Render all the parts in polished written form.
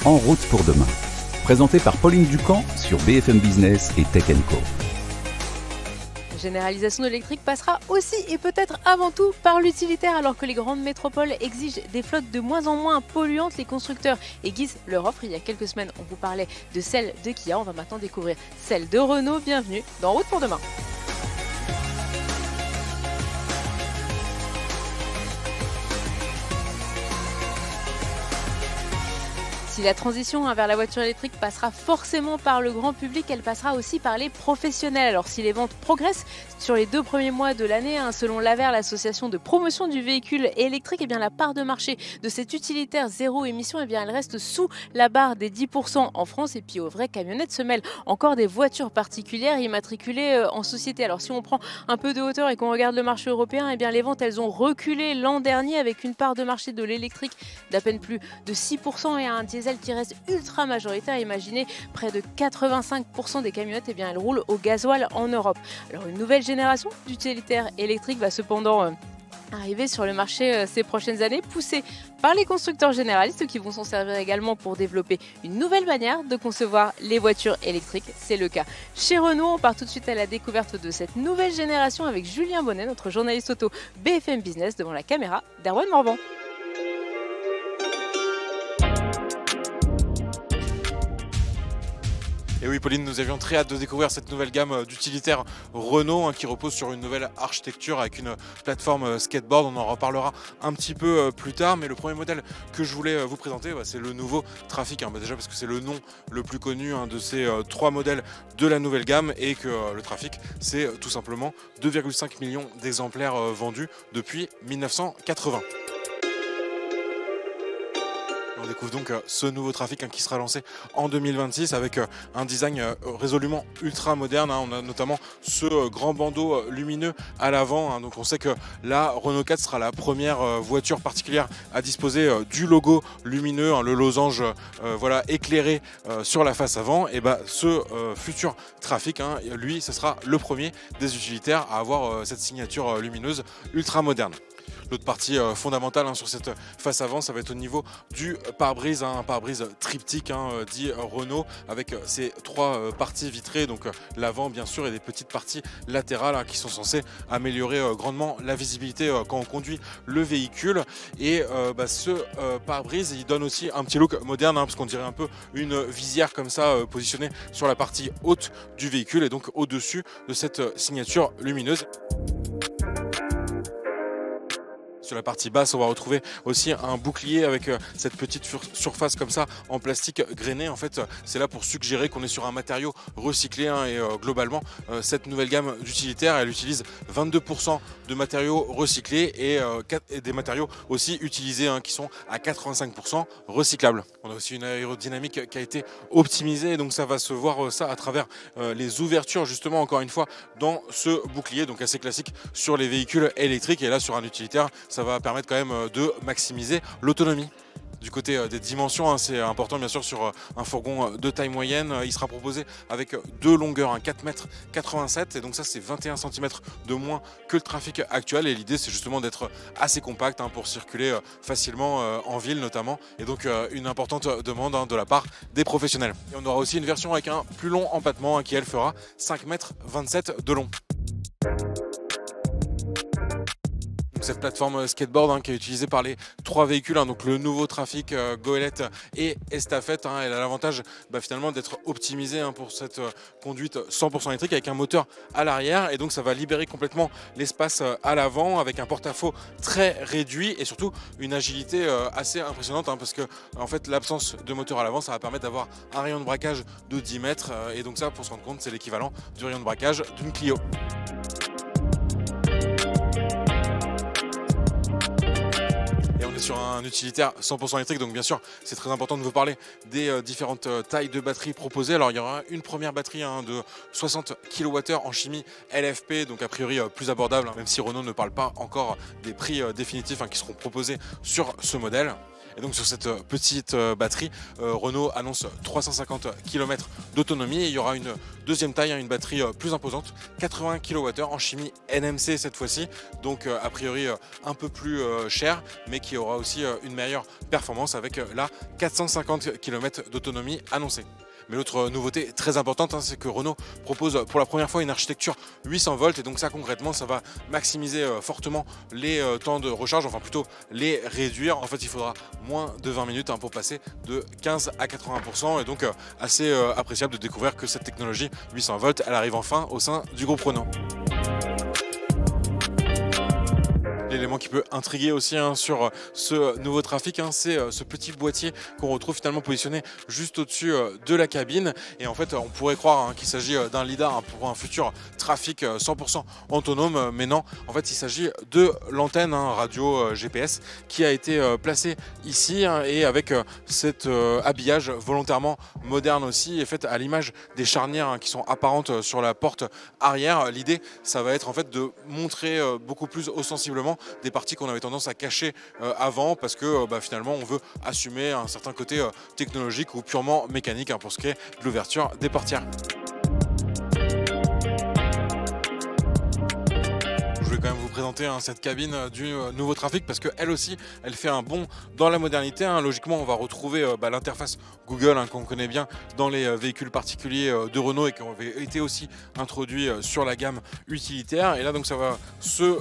En route pour demain. Présenté par Pauline Ducamp sur BFM Business et Tech & Co. La généralisation de l'électrique passera aussi et peut-être avant tout par l'utilitaire. Alors que les grandes métropoles exigent des flottes de moins en moins polluantes, les constructeurs aiguisent leur offre. Il y a quelques semaines, on vous parlait de celle de Kia. On va maintenant découvrir celle de Renault. Bienvenue dans En route pour demain. Si la transition vers la voiture électrique passera forcément par le grand public, elle passera aussi par les professionnels. Alors si les ventes progressent sur les 2 premiers mois de l'année, selon l'AVER, l'association de promotion du véhicule électrique, la part de marché de cet utilitaire zéro émission, elle reste sous la barre des 10% en France. Et puis aux vraies camionnettes se mêlent encore des voitures particulières immatriculées en société. Alors si on prend un peu de hauteur et qu'on regarde le marché européen, les ventes elles ont reculé l'an dernier avec une part de marché de l'électrique d'à peine plus de 6% et un diesel qui reste ultra majoritaire. Imaginez, près de 85% des camionnettes elles roulent au gasoil en Europe. Alors une nouvelle génération d'utilitaires électriques va cependant arriver sur le marché ces prochaines années, poussée par les constructeurs généralistes qui vont s'en servir également pour développer une nouvelle manière de concevoir les voitures électriques. C'est le cas chez Renault. On part tout de suite à la découverte de cette nouvelle génération avec Julien Bonnet, notre journaliste auto BFM Business, devant la caméra d'Erwan Morvan. Et oui Pauline, nous avions très hâte de découvrir cette nouvelle gamme d'utilitaires Renault qui repose sur une nouvelle architecture avec une plateforme skateboard. On en reparlera un petit peu plus tard, mais le premier modèle que je voulais vous présenter, c'est le nouveau Trafic. Déjà parce que c'est le nom le plus connu de ces 3 modèles de la nouvelle gamme et que le Trafic, c'est tout simplement 2,5 millions d'exemplaires vendus depuis 1980. On découvre donc ce nouveau Trafic qui sera lancé en 2026 avec un design résolument ultra moderne. On a notamment ce grand bandeau lumineux à l'avant. Donc on sait que la Renault 4 sera la première voiture particulière à disposer du logo lumineux, le losange éclairé sur la face avant. Et ce futur Trafic, lui, ce sera le premier des utilitaires à avoir cette signature lumineuse ultra moderne. L'autre partie fondamentale sur cette face avant, ça va être au niveau du pare-brise, un pare-brise triptyque dit Renault, avec ces 3 parties vitrées, donc l'avant bien sûr et des petites parties latérales qui sont censées améliorer grandement la visibilité quand on conduit le véhicule. Et ce pare-brise, il donne aussi un petit look moderne, parce qu'on dirait un peu une visière comme ça positionnée sur la partie haute du véhicule et donc au-dessus de cette signature lumineuse. Sur la partie basse, on va retrouver aussi un bouclier avec cette petite surface comme ça en plastique grainé. En fait, c'est là pour suggérer qu'on est sur un matériau recyclé et globalement, cette nouvelle gamme d'utilitaires, elle utilise 22% de matériaux recyclés et des matériaux aussi utilisés qui sont à 85% recyclables. On a aussi une aérodynamique qui a été optimisée, donc ça va se voir ça à travers les ouvertures justement encore une fois dans ce bouclier, donc assez classique sur les véhicules électriques, et là sur un utilitaire, ça va permettre quand même de maximiser l'autonomie. Du côté des dimensions, c'est important bien sûr sur un fourgon de taille moyenne. Il sera proposé avec 2 longueurs, 4,87 m, et donc ça c'est 21 cm de moins que le Trafic actuel. Et l'idée c'est justement d'être assez compact pour circuler facilement en ville notamment, et donc une importante demande de la part des professionnels. Et on aura aussi une version avec un plus long empattement qui elle fera 5,27 m de long. Cette plateforme skateboard qui est utilisée par les 3 véhicules, donc le nouveau Trafic, Goélette et Estafette, elle a l'avantage finalement d'être optimisée pour cette conduite 100% électrique avec un moteur à l'arrière, et donc ça va libérer complètement l'espace à l'avant avec un porte-à-faux très réduit et surtout une agilité assez impressionnante, parce que en fait l'absence de moteur à l'avant, ça va permettre d'avoir un rayon de braquage de 10 mètres, et donc ça, pour se rendre compte, c'est l'équivalent du rayon de braquage d'une Clio. Sur un utilitaire 100% électrique, donc bien sûr c'est très important de vous parler des différentes tailles de batteries proposées. Alors il y aura une première batterie de 60 kWh en chimie LFP, donc a priori plus abordable, même si Renault ne parle pas encore des prix définitifs qui seront proposés sur ce modèle. Et donc sur cette petite batterie, Renault annonce 350 km d'autonomie et il y aura une deuxième taille, une batterie plus imposante, 80 kWh en chimie NMC cette fois-ci, donc a priori un peu plus cher, mais qui aura aussi une meilleure performance avec là 450 km d'autonomie annoncée. Mais l'autre nouveauté très importante, c'est que Renault propose pour la première fois une architecture 800 volts et donc ça concrètement ça va maximiser fortement les temps de recharge, enfin plutôt les réduire. En fait il faudra moins de 20 minutes pour passer de 15 à 80% et donc assez appréciable de découvrir que cette technologie 800 volts elle arrive enfin au sein du groupe Renault. L'élément qui peut intriguer aussi sur ce nouveau Trafic, c'est ce petit boîtier qu'on retrouve finalement positionné juste au-dessus de la cabine. Et en fait, on pourrait croire qu'il s'agit d'un lidar pour un futur Trafic 100% autonome, mais non. En fait, il s'agit de l'antenne radio GPS qui a été placée ici et avec cet habillage volontairement moderne aussi et fait à l'image des charnières qui sont apparentes sur la porte arrière. L'idée, ça va être en fait de montrer beaucoup plus ostensiblement des parties qu'on avait tendance à cacher avant parce que finalement on veut assumer un certain côté technologique ou purement mécanique pour ce qui est de l'ouverture des portières. Je vais quand même vous présenter cette cabine du nouveau Trafic parce qu'elle aussi elle fait un bond dans la modernité. Logiquement on va retrouver l'interface Google qu'on connaît bien dans les véhicules particuliers de Renault et qui ont été aussi introduits sur la gamme utilitaire. Et là donc ça va se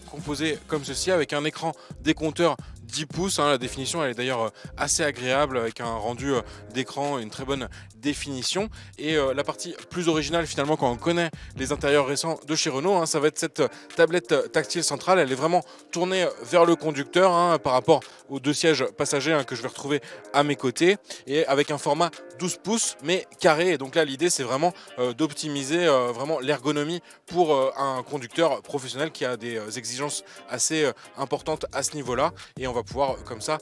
composer comme ceci avec un écran décompteur 10 pouces, la définition elle est d'ailleurs assez agréable avec un rendu d'écran, une très bonne définition. Et la partie plus originale finalement quand on connaît les intérieurs récents de chez Renault, ça va être cette tablette tactile centrale. Elle est vraiment tournée vers le conducteur par rapport aux deux sièges passagers que je vais retrouver à mes côtés et avec un format 12 pouces mais carré. Et donc là l'idée c'est vraiment d'optimiser vraiment l'ergonomie pour un conducteur professionnel qui a des exigences assez importantes à ce niveau là et on va pouvoir comme ça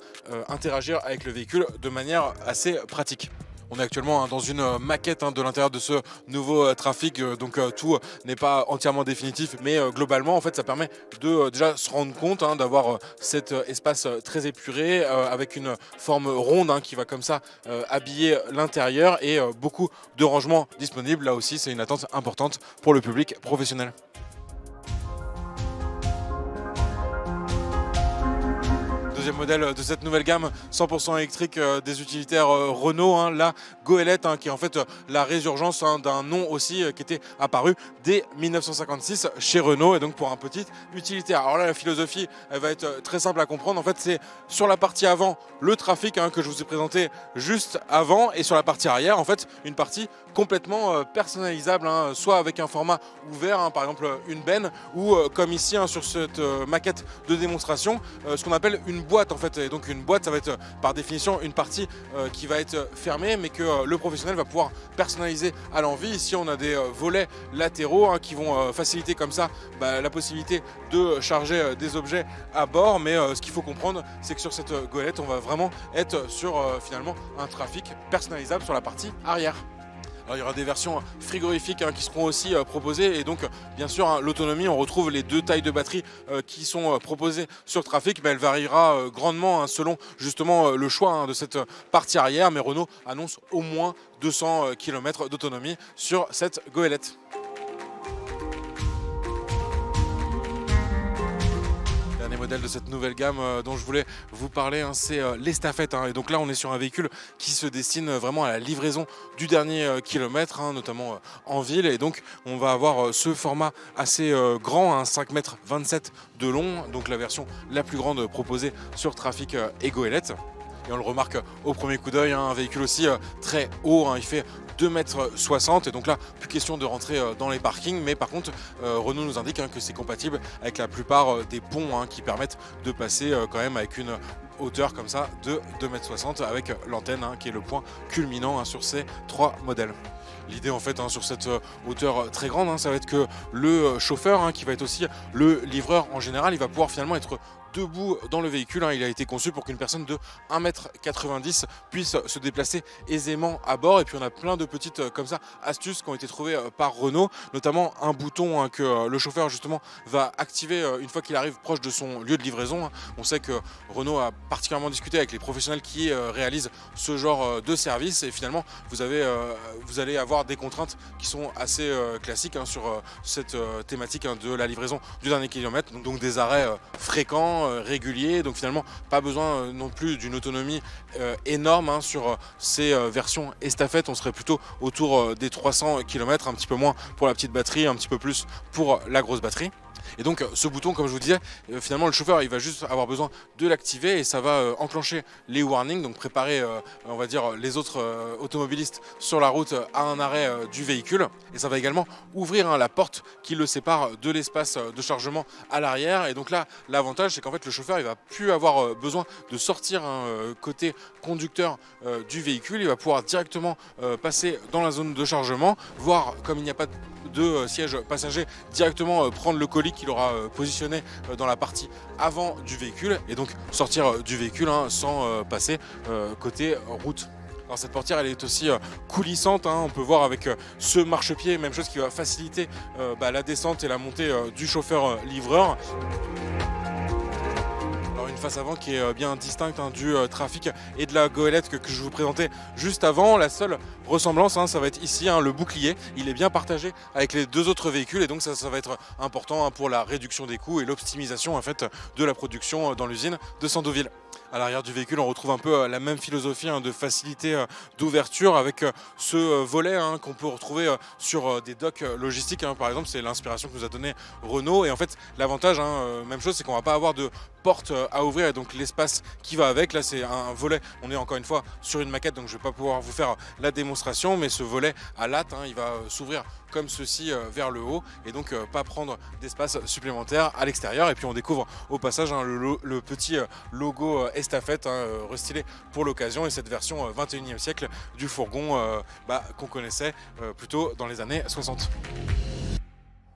interagir avec le véhicule de manière assez pratique. On est actuellement dans une maquette de l'intérieur de ce nouveau Trafic, donc tout n'est pas entièrement définitif, mais globalement en fait ça permet de déjà se rendre compte d'avoir cet espace très épuré avec une forme ronde qui va comme ça habiller l'intérieur et beaucoup de rangements disponibles. Là aussi c'est une attente importante pour le public professionnel. Deuxième modèle de cette nouvelle gamme 100% électrique des utilitaires Renault, la Goélette qui est en fait la résurgence d'un nom aussi qui était apparu dès 1956 chez Renault et donc pour un petit utilitaire. Alors là la philosophie elle va être très simple à comprendre, en fait c'est sur la partie avant le Trafic que je vous ai présenté juste avant et sur la partie arrière en fait une partie complètement personnalisable, soit avec un format ouvert, par exemple une benne ou comme ici sur cette maquette de démonstration ce qu'on appelle une boîte en fait. Et donc une boîte ça va être par définition une partie qui va être fermée mais que le professionnel va pouvoir personnaliser à l'envie. Ici on a des volets latéraux qui vont faciliter comme ça la possibilité de charger des objets à bord, mais ce qu'il faut comprendre c'est que sur cette goélette on va vraiment être sur finalement un Trafic personnalisable sur la partie arrière. Alors, il y aura des versions frigorifiques qui seront aussi proposées et donc bien sûr l'autonomie, on retrouve les deux tailles de batterie qui sont proposées sur Trafic, mais elle variera grandement selon justement le choix de cette partie arrière, mais Renault annonce au moins 200 km d'autonomie sur cette goélette. Modèle de cette nouvelle gamme dont je voulais vous parler, c'est l'Estafette. Et donc là on est sur un véhicule qui se destine vraiment à la livraison du dernier kilomètre, notamment en ville, et donc on va avoir ce format assez grand, 5,27 m de long, donc la version la plus grande proposée sur Trafic et Goélette. Et on le remarque au premier coup d'œil, un véhicule aussi très haut, il fait 2,60 m et donc là plus question de rentrer dans les parkings, mais par contre Renault nous indique que c'est compatible avec la plupart des ponts qui permettent de passer quand même avec une hauteur comme ça de 2,60 m avec l'antenne qui est le point culminant sur ces trois modèles. L'idée en fait sur cette hauteur très grande, ça va être que le chauffeur qui va être aussi le livreur en général, il va pouvoir finalement être debout dans le véhicule. Il a été conçu pour qu'une personne de 1,90 m puisse se déplacer aisément à bord. Et puis on a plein de petites comme ça astuces qui ont été trouvées par Renault, notamment un bouton que le chauffeur justement va activer une fois qu'il arrive proche de son lieu de livraison. On sait que Renault a particulièrement discuté avec les professionnels qui réalisent ce genre de service, et finalement vous allez avoir des contraintes qui sont assez classiques sur cette thématique de la livraison du dernier kilomètre, donc des arrêts fréquents, réguliers, donc finalement pas besoin non plus d'une autonomie énorme sur ces versions estafette. On serait plutôt autour des 300 km, un petit peu moins pour la petite batterie, un petit peu plus pour la grosse batterie. Et donc ce bouton, comme je vous disais, finalement le chauffeur il va juste avoir besoin de l'activer et ça va enclencher les warnings, donc préparer on va dire les autres automobilistes sur la route à un arrêt du véhicule. Et ça va également ouvrir la porte qui le sépare de l'espace de chargement à l'arrière. Et donc là l'avantage c'est qu'en fait le chauffeur il va plus avoir besoin de sortir côté conducteur du véhicule. Il va pouvoir directement passer dans la zone de chargement, voire comme il n'y a pas de siège passager, directement prendre le colis qu'il aura positionné dans la partie avant du véhicule et donc sortir du véhicule sans passer côté route. Alors cette portière elle est aussi coulissante, on peut voir avec ce marchepied, même chose qui va faciliter la descente et la montée du chauffeur livreur. Face avant qui est bien distincte du trafic et de la goélette que je vous présentais juste avant. La seule ressemblance ça va être ici, le bouclier, il est bien partagé avec les deux autres véhicules et donc ça va être important pour la réduction des coûts et l'optimisation en fait de la production dans l'usine de Sandouville. À l'arrière du véhicule, on retrouve un peu la même philosophie de facilité d'ouverture avec ce volet qu'on peut retrouver sur des docks logistiques. Par exemple, c'est l'inspiration que nous a donné Renault. Et en fait, l'avantage, même chose, c'est qu'on ne va pas avoir de porte à ouvrir et donc l'espace qui va avec. Là, c'est un volet. On est encore une fois sur une maquette, donc je ne vais pas pouvoir vous faire la démonstration, mais ce volet à latte, il va s'ouvrir comme ceci vers le haut et donc pas prendre d'espace supplémentaire à l'extérieur. Et puis on découvre au passage le petit logo estafette restylé pour l'occasion et cette version 21e siècle du fourgon qu'on connaissait plutôt dans les années 60.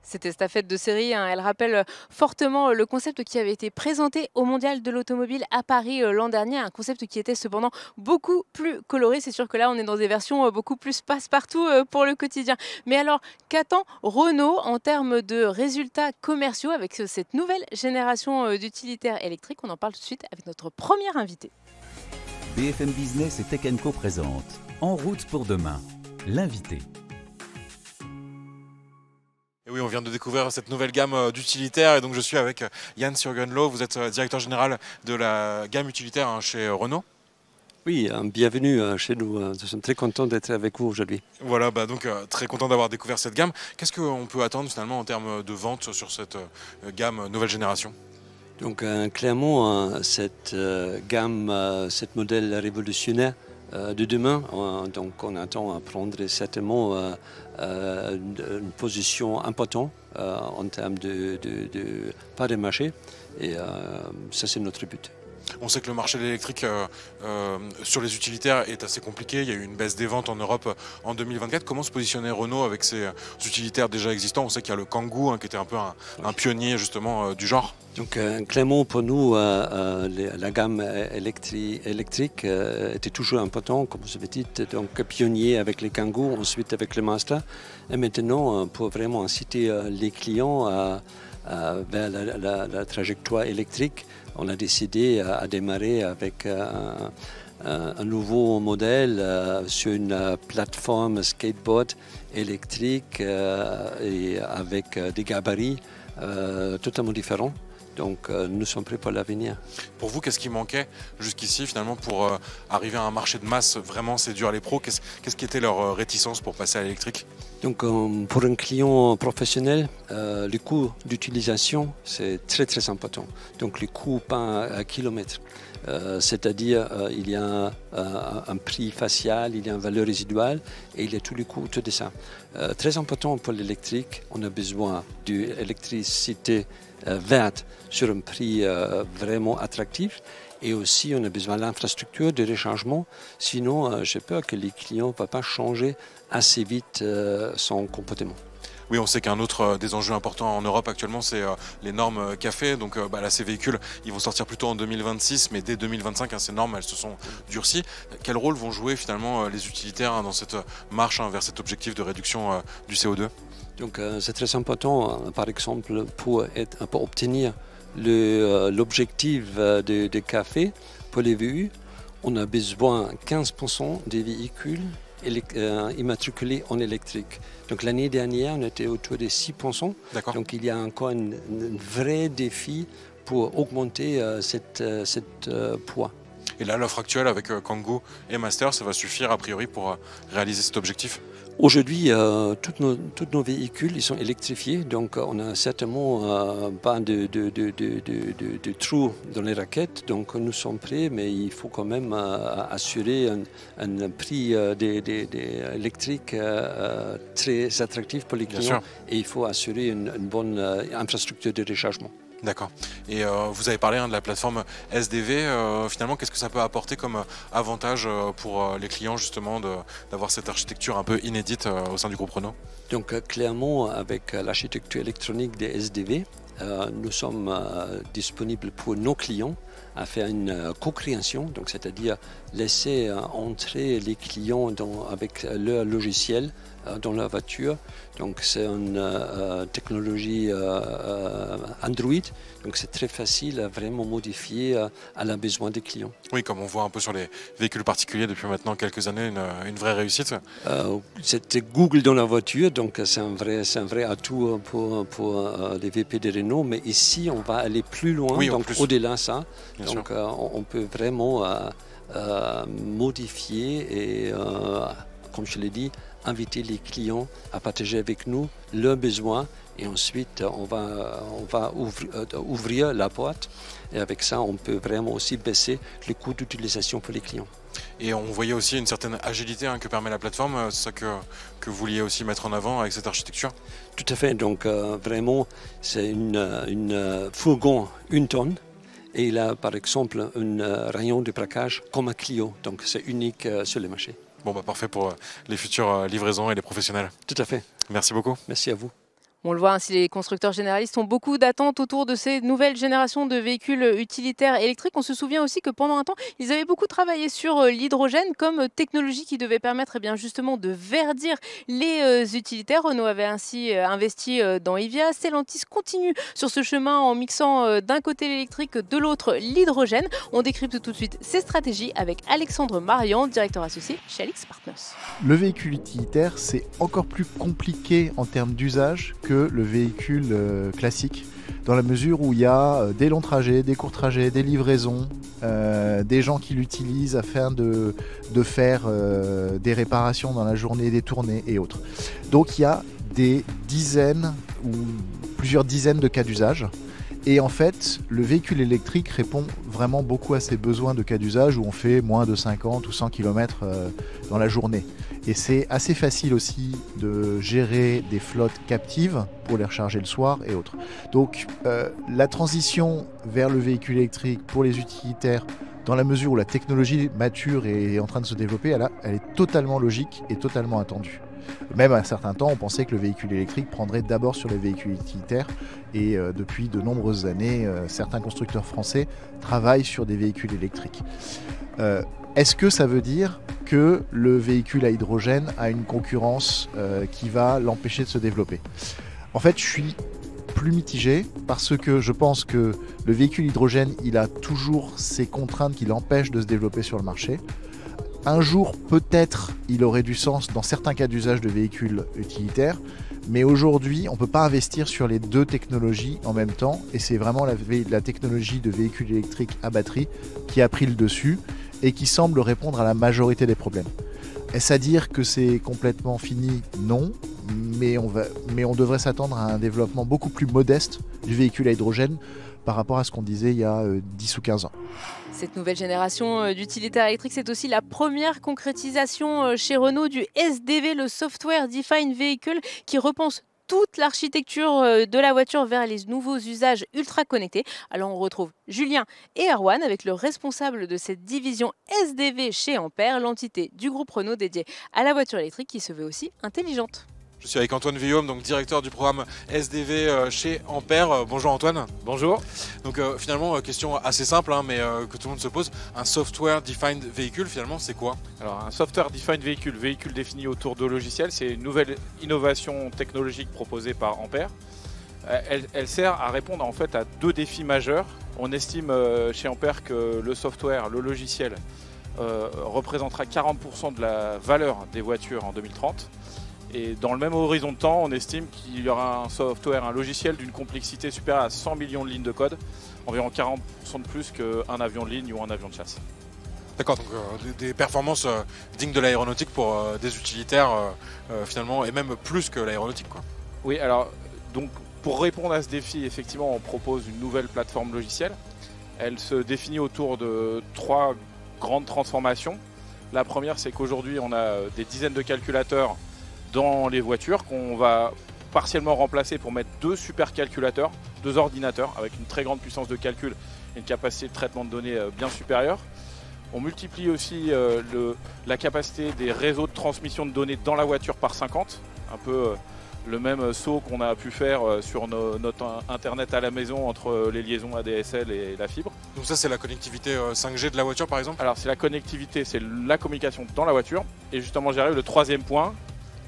Cette estafette de série, elle rappelle fortement le concept qui avait été présenté au Mondial de l'automobile à Paris l'an dernier, un concept qui était cependant beaucoup plus coloré. C'est sûr que là, on est dans des versions beaucoup plus passe-partout pour le quotidien. Mais alors, qu'attend Renault en termes de résultats commerciaux avec cette nouvelle génération d'utilitaires électriques? On en parle tout de suite avec notre premier invité. BFM Business et Tech & Co présente En route pour demain, l'invité. Et oui, on vient de découvrir cette nouvelle gamme d'utilitaires et donc je suis avec Yann Surgenlo, vous êtes directeur général de la gamme utilitaire chez Renault. Oui, bienvenue chez nous, nous sommes très contents d'être avec vous aujourd'hui. Voilà, donc très content d'avoir découvert cette gamme. Qu'est-ce qu'on peut attendre finalement en termes de vente sur cette gamme nouvelle génération? Donc clairement, cette gamme, cette modèle révolutionnaire de demain, donc on attend à prendre certainement une position importante en termes de part de marché et ça c'est notre but. On sait que le marché de l'électrique sur les utilitaires est assez compliqué. Il y a eu une baisse des ventes en Europe en 2024. Comment se positionner Renault avec ces utilitaires déjà existants? On sait qu'il y a le Kangoo qui était un peu un pionnier justement du genre. Donc clairement pour nous, la gamme électrique était toujours importante, comme vous avez dit, donc pionnier avec les Kangoo, ensuite avec le Master. Et maintenant, pour vraiment inciter les clients vers la trajectoire électrique, on a décidé à démarrer avec un nouveau modèle sur une plateforme skateboard électrique et avec des gabarits totalement différents. Donc nous sommes prêts pour l'avenir. Pour vous, qu'est-ce qui manquait jusqu'ici finalement pour arriver à un marché de masse, vraiment séduire les pros? Qu'est-ce qui était leur réticence pour passer à l'électrique? Donc pour un client professionnel, le coût d'utilisation c'est très important. Donc le coût par kilomètre. C'est-à-dire il y a un prix facial, il y a une valeur résiduelle et il y a tous les coûts autour de ça. Très important pour l'électrique, on a besoin d'électricité verte sur un prix vraiment attractif. Et aussi, on a besoin d'infrastructures, de rechargement. Sinon, j'ai peur que les clients ne vont pas changer assez vite son comportement. Oui, on sait qu'un autre des enjeux importants en Europe actuellement, c'est les normes café. Donc là, ces véhicules, ils vont sortir plutôt en 2026, mais dès 2025, ces normes, elles se sont durcies. Quel rôle vont jouer finalement les utilitaires dans cette marche vers cet objectif de réduction du CO2 ? Donc c'est très important, par exemple, pour obtenir l'objectif de café pour les VU, on a besoin de 15% des véhicules immatriculés en électrique. Donc l'année dernière, on était autour de 6%. Donc il y a encore un vrai défi pour augmenter cette poids. Et là, l'offre actuelle avec Kangoo et Master, ça va suffire a priori pour réaliser cet objectif ? Aujourd'hui, tous nos véhicules ils sont électrifiés, donc on n'a certainement pas de trous dans les raquettes, donc nous sommes prêts, mais il faut quand même assurer un prix électrique très attractif pour les clients et il faut assurer une bonne infrastructure de rechargement. D'accord. Et vous avez parlé de la plateforme SDV. Finalement, qu'est-ce que ça peut apporter comme avantage pour les clients justement d'avoir cette architecture un peu inédite au sein du groupe Renault ? Donc clairement, avec l'architecture électronique des SDV, nous sommes disponibles pour nos clients à faire une co-création, donc c'est-à-dire laisser entrer les clients avec leur logiciel dans la voiture. Donc c'est une technologie Android, donc c'est très facile à vraiment modifier à la besoin des clients. Oui, comme on voit un peu sur les véhicules particuliers depuis maintenant quelques années, une vraie réussite. C'était Google dans la voiture, donc c'est un vrai atout pour les VP de Renault, mais ici on va aller plus loin, donc au-delà de ça. Donc on peut vraiment modifier et, comme je l'ai dit, inviter les clients à partager avec nous leurs besoins et ensuite on va ouvrir la boîte et avec ça on peut vraiment aussi baisser les coûts d'utilisation pour les clients. Et on voyait aussi une certaine agilité que permet la plateforme, c'est ça que vous vouliez aussi mettre en avant avec cette architecture ? Tout à fait, donc vraiment c'est une fourgon 1 tonne. Et il a par exemple un rayon de braquage comme un Clio, donc c'est unique sur le marché. Bon, parfait pour les futures livraisons et les professionnels. Tout à fait. Merci beaucoup. Merci à vous. On le voit, ainsi les constructeurs généralistes ont beaucoup d'attentes autour de ces nouvelles générations de véhicules utilitaires électriques. On se souvient aussi que pendant un temps, ils avaient beaucoup travaillé sur l'hydrogène comme technologie qui devait permettre justement de verdir les utilitaires. Renault avait ainsi investi dans Evia. Stellantis continue sur ce chemin en mixant d'un côté l'électrique, de l'autre l'hydrogène. On décrypte tout de suite ces stratégies avec Alexandre Marian, directeur associé chez Alix Partners. Le véhicule utilitaire, c'est encore plus compliqué en termes d'usage que le véhicule classique, dans la mesure où il y a des longs trajets, des courts trajets, des livraisons, des gens qui l'utilisent afin de faire des réparations dans la journée, des tournées et autres. Donc il y a des dizaines ou plusieurs dizaines de cas d'usage. Et en fait, le véhicule électrique répond vraiment beaucoup à ces besoins de cas d'usage où on fait moins de 50 ou 100 km dans la journée. Et c'est assez facile aussi de gérer des flottes captives pour les recharger le soir et autres. Donc la transition vers le véhicule électrique pour les utilitaires, dans la mesure où la technologie mature et est en train de se développer, elle est totalement logique et totalement attendue. Même à un certain temps, on pensait que le véhicule électrique prendrait d'abord sur les véhicules utilitaires et depuis de nombreuses années, certains constructeurs français travaillent sur des véhicules électriques. Est-ce que ça veut dire que le véhicule à hydrogène a une concurrence qui va l'empêcher de se développer ? En fait, je suis plus mitigé parce que je pense que le véhicule hydrogène, il a toujours ces contraintes qui l'empêchent de se développer sur le marché. Un jour, peut-être, il aurait du sens dans certains cas d'usage de véhicules utilitaires, mais aujourd'hui, on ne peut pas investir sur les deux technologies en même temps, et c'est vraiment la technologie de véhicules électriques à batterie qui a pris le dessus et qui semble répondre à la majorité des problèmes. Est-ce à dire que c'est complètement fini ? Non, mais on devrait s'attendre à un développement beaucoup plus modeste du véhicule à hydrogène par rapport à ce qu'on disait il y a 10 ou 15 ans. Cette nouvelle génération d'utilitaires électriques, c'est aussi la première concrétisation chez Renault du SDV, le Software Defined Vehicle, qui repense toute l'architecture de la voiture vers les nouveaux usages ultra connectés. Alors on retrouve Julien et Erwan avec le responsable de cette division SDV chez Ampère, l'entité du groupe Renault dédiée à la voiture électrique qui se veut aussi intelligente. Je suis avec Antoine Villaume, donc directeur du programme SDV chez Ampère. Bonjour Antoine. Bonjour. Donc finalement, question assez simple, hein, mais que tout le monde se pose. Un Software Defined Vehicle, finalement, c'est quoi? Alors un Software Defined Vehicle, véhicule défini autour de logiciels, c'est une nouvelle innovation technologique proposée par Ampère. Elle sert à répondre en fait à deux défis majeurs. On estime chez Ampère que le software, le logiciel, représentera 40% de la valeur des voitures en 2030. Et dans le même horizon de temps, on estime qu'il y aura un software, un logiciel d'une complexité supérieure à 100 millions de lignes de code, environ 40% de plus qu'un avion de ligne ou un avion de chasse. D'accord, donc des performances dignes de l'aéronautique pour des utilitaires finalement, et même plus que l'aéronautique, quoi. Oui, alors donc pour répondre à ce défi, effectivement, on propose une nouvelle plateforme logicielle. Elle se définit autour de 3 grandes transformations. La première, c'est qu'aujourd'hui, on a des dizaines de calculateurs dans les voitures qu'on va partiellement remplacer pour mettre 2 supercalculateurs, 2 ordinateurs avec une très grande puissance de calcul et une capacité de traitement de données bien supérieure. On multiplie aussi la capacité des réseaux de transmission de données dans la voiture par 50, un peu le même saut qu'on a pu faire sur notre internet à la maison entre les liaisons ADSL et la fibre. Donc ça, c'est la connectivité 5G de la voiture, par exemple? Alors c'est la connectivité, c'est la communication dans la voiture. Et justement, j'arrive, le troisième point,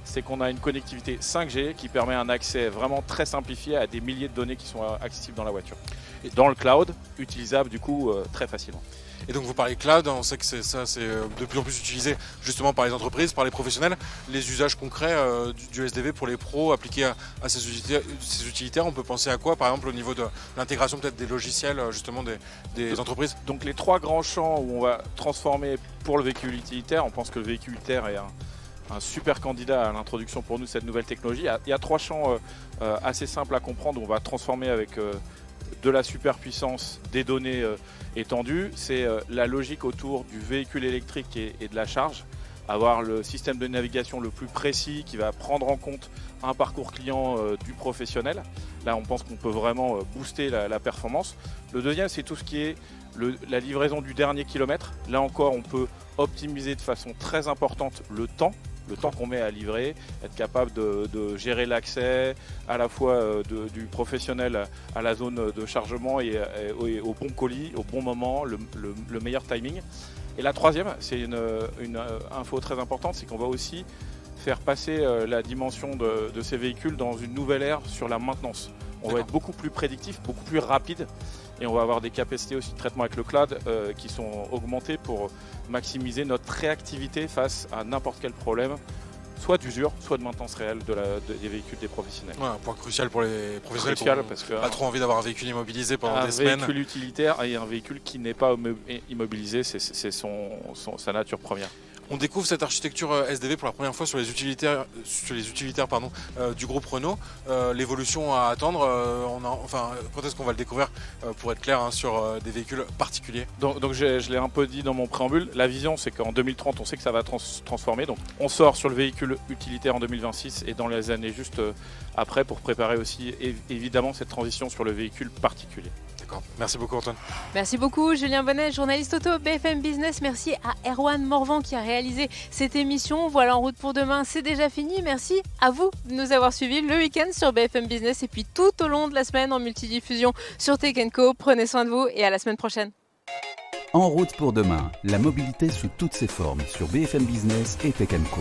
c'est qu'on a une connectivité 5G qui permet un accès vraiment très simplifié à des milliers de données qui sont accessibles dans la voiture. Et dans le cloud, utilisable du coup très facilement. Et donc vous parlez cloud, on sait que c'est de plus en plus utilisé justement par les entreprises, par les professionnels. Les usages concrets du SDV pour les pros appliqués à ces utilitaires, on peut penser à quoi par exemple au niveau de l'intégration peut-être des logiciels justement des entreprises? Donc les 3 grands champs où on va transformer pour le véhicule utilitaire, on pense que le véhicule utilitaire est un super candidat à l'introduction pour nous de cette nouvelle technologie. Il y a 3 champs assez simples à comprendre où on va transformer avec de la superpuissance, des données étendues. C'est la logique autour du véhicule électrique et de la charge. Avoir le système de navigation le plus précis qui va prendre en compte un parcours client du professionnel. Là, on pense qu'on peut vraiment booster la performance. Le deuxième, c'est tout ce qui est la livraison du dernier kilomètre. Là encore, on peut optimiser de façon très importante le temps qu'on met à livrer, être capable de gérer l'accès à la fois du professionnel à la zone de chargement et au bon colis, au bon moment, le meilleur timing. Et la troisième, c'est une info très importante, c'est qu'on va aussi faire passer la dimension de ces véhicules dans une nouvelle ère sur la maintenance. On va être beaucoup plus prédictif, beaucoup plus rapide et on va avoir des capacités aussi de traitement avec le cloud qui sont augmentées pour maximiser notre réactivité face à n'importe quel problème, soit d'usure, soit de maintenance réelle des véhicules des professionnels. Ouais, un point crucial pour les professionnels crucial, qui parce que n'ont pas trop envie d'avoir un véhicule immobilisé pendant des semaines. Un véhicule utilitaire et un véhicule qui n'est pas immobilisé, c'est sa nature première. On découvre cette architecture SDV pour la première fois sur les utilitaires du groupe Renault. L'évolution à attendre, quand est-ce qu'on va le découvrir pour être clair sur des véhicules particuliers? Donc je l'ai un peu dit dans mon préambule, la vision c'est qu'en 2030 on sait que ça va transformer. Donc on sort sur le véhicule utilitaire en 2026 et dans les années juste après pour préparer aussi évidemment cette transition sur le véhicule particulier. D'accord. Merci beaucoup Antoine. Merci beaucoup Julien Bonnet, journaliste auto BFM Business. Merci à Erwan Morvan qui a réalisé cette émission. Voilà, En route pour demain, c'est déjà fini. Merci à vous de nous avoir suivis le week-end sur BFM Business et puis tout au long de la semaine en multidiffusion sur Tech & Co. Prenez soin de vous et à la semaine prochaine. En route pour demain, la mobilité sous toutes ses formes sur BFM Business et Tech & Co.